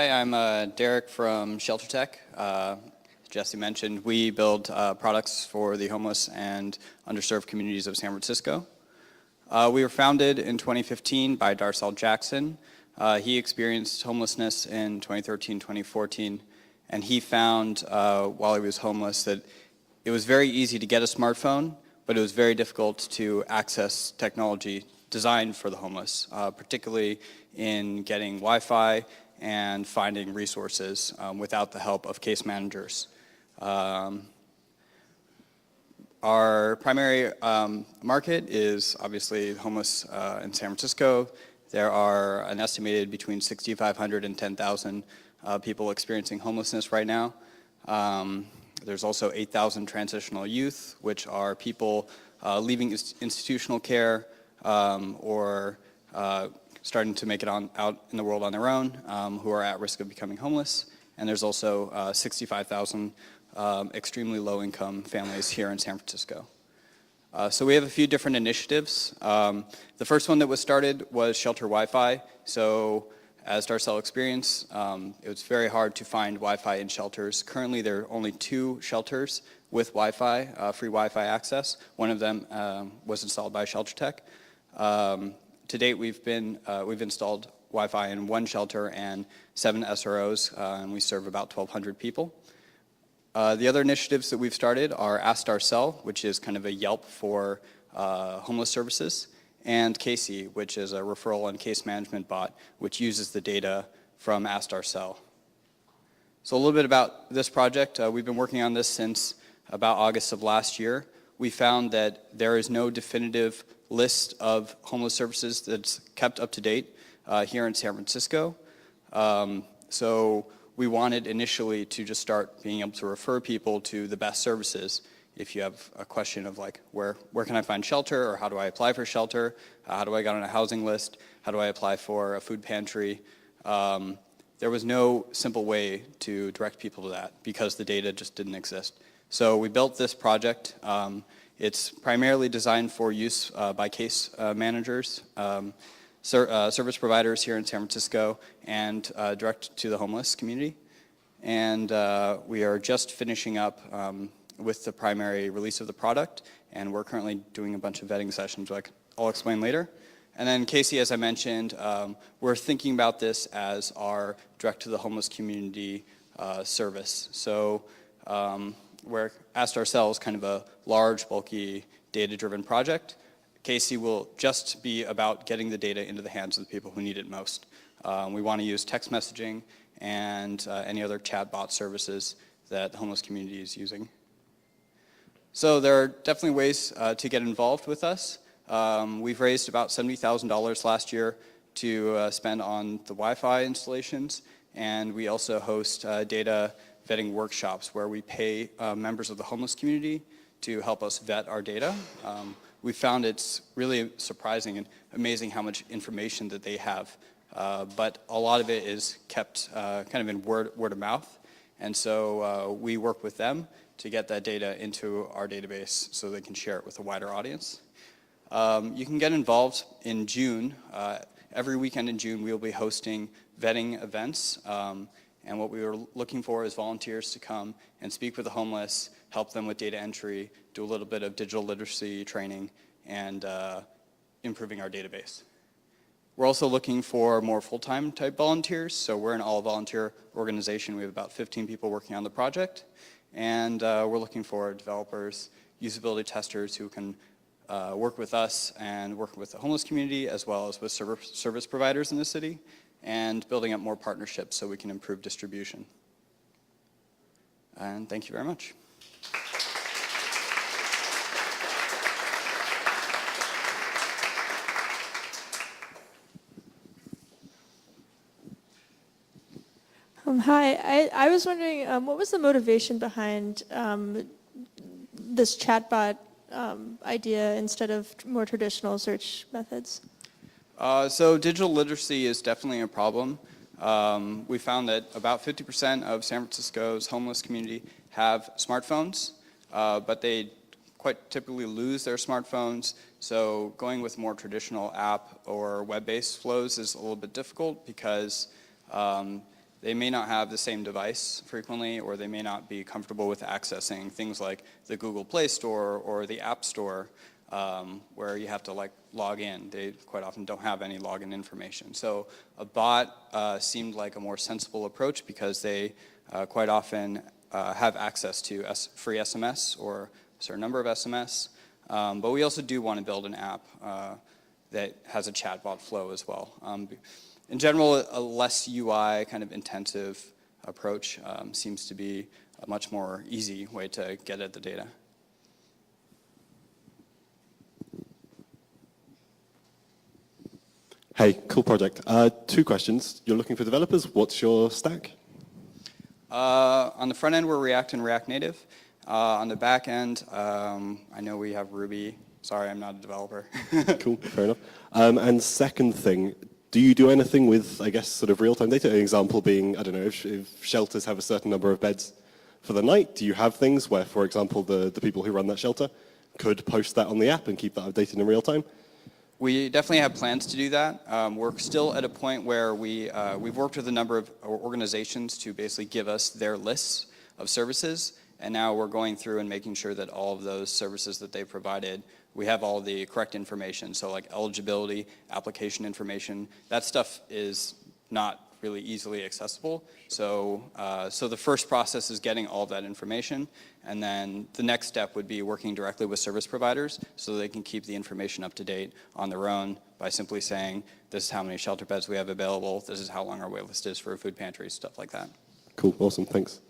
Hi, I'm Derek from ShelterTech. Jesse mentioned we build products for the homeless and underserved communities of San Francisco. We were founded in 2015 by Darcel Jackson. He experienced homelessness in 2013, 2014, and he found while he was homeless that it was very easy to get a smartphone, but it was very difficult to access technology designed for the homeless, particularly in getting Wi-Fi and finding resources without the help of case managers. Our primary market is obviously homeless in San Francisco. There are an estimated between 6,500 and 10,000 people experiencing homelessness right now. There's also 8,000 transitional youth, which are people leaving institutional care or starting to make it out in the world on their own, who are at risk of becoming homeless. And there's also 65,000 extremely low-income families here in San Francisco. So we have a few different initiatives. The first one that was started was Shelter Wi-Fi. So as Darcel experienced, it was very hard to find Wi-Fi in shelters. Currently, there are only 2 shelters with Wi-Fi, free Wi-Fi access. One of them was installed by ShelterTech. To date, we've installed Wi-Fi in 1 shelter and 7 SROs, and we serve about 1,200 people. The other initiatives that we've started are Ask Darcel, which is kind of a Yelp for homeless services, and Casey, which is a referral and case management bot, which uses the data from Ask Darcel. So a little bit about this project. We've been working on this since about August of last year. We found that there is no definitive list of homeless services that's kept up to date here in San Francisco. So we wanted initially to just start being able to refer people to the best services. If you have a question of like, where can I find shelter, or how do I apply for shelter? How do I get on a housing list? How do I apply for a food pantry? There was no simple way to direct people to that because the data just didn't exist. So we built this project. It's primarily designed for use by case managers, service providers here in San Francisco, and direct to the homeless community. And we are just finishing up with the primary release of the product, and we're currently doing a bunch of vetting sessions, like I'll explain later. And then Casey, as I mentioned, we're thinking about this as our direct to the homeless community service. So we're asked ourselves kind of a large, bulky, data-driven project. Casey will just be about getting the data into the hands of the people who need it most. We want to use text messaging and any other chatbot services that the homeless community is using. So there are definitely ways to get involved with us. We've raised about $70,000 last year to spend on the Wi-Fi installations, and we also host data vetting workshops where we pay members of the homeless community to help us vet our data. We found it's really surprising and amazing how much information that they have, but a lot of it is kept kind of in word of mouth, and so we work with them to get that data into our database so they can share it with a wider audience. You can get involved in June. Every weekend in June, we'll be hosting vetting events, and what we were looking for is volunteers to come and speak with the homeless, help them with data entry, do a little bit of digital literacy training, and improving our database. We're also looking for more full-time type volunteers, so we're an all-volunteer organization. We have about 15 people working on the project, and we're looking for developers, usability testers who can work with us and work with the homeless community as well as with service providers in the city, and building up more partnerships so we can improve distribution. And thank you very much. Hi, I was wondering, what was the motivation behind this chatbot idea instead of more traditional search methods? So digital literacy is definitely a problem. We found that about 50% of San Francisco's homeless community have smartphones, but they quite typically lose their smartphones. So going with more traditional app or web-based flows is a little bit difficult because they may not have the same device frequently, or they may not be comfortable with accessing things like the Google Play Store or the App Store, where you have to like log in. They quite often don't have any login information. So a bot seemed like a more sensible approach because they quite often have access to free SMS or a certain number of SMS. But we also do want to build an app that has a chatbot flow as well. In general, a less UI kind of intensive approach seems to be a much more easy way to get at the data. Hey, cool project. 2 questions. You're looking for developers. What's your stack? On the front end, we're React and React Native. On the back end, I know we have Ruby. Sorry, I'm not a developer. Cool, fair enough. And second thing, do you do anything with, I guess, sort of real-time data? An example being, I don't know, if shelters have a certain number of beds for the night, do you have things where, for example, the people who run that shelter could post that on the app and keep that updated in real time? We definitely have plans to do that. We're still at a point where we've worked with a number of organizations to basically give us their lists of services, and now we're going through and making sure that all of those services that they provided, we have all the correct information. So like eligibility, application information, that stuff is not really easily accessible. So the first process is getting all of that information, and then the next step would be working directly with service providers so they can keep the information up to date on their own by simply saying, this is how many shelter beds we have available, this is how long our wait list is for food pantries, stuff like that. Cool, awesome, thanks.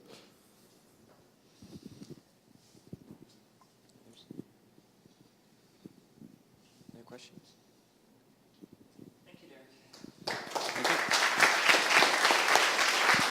Any questions?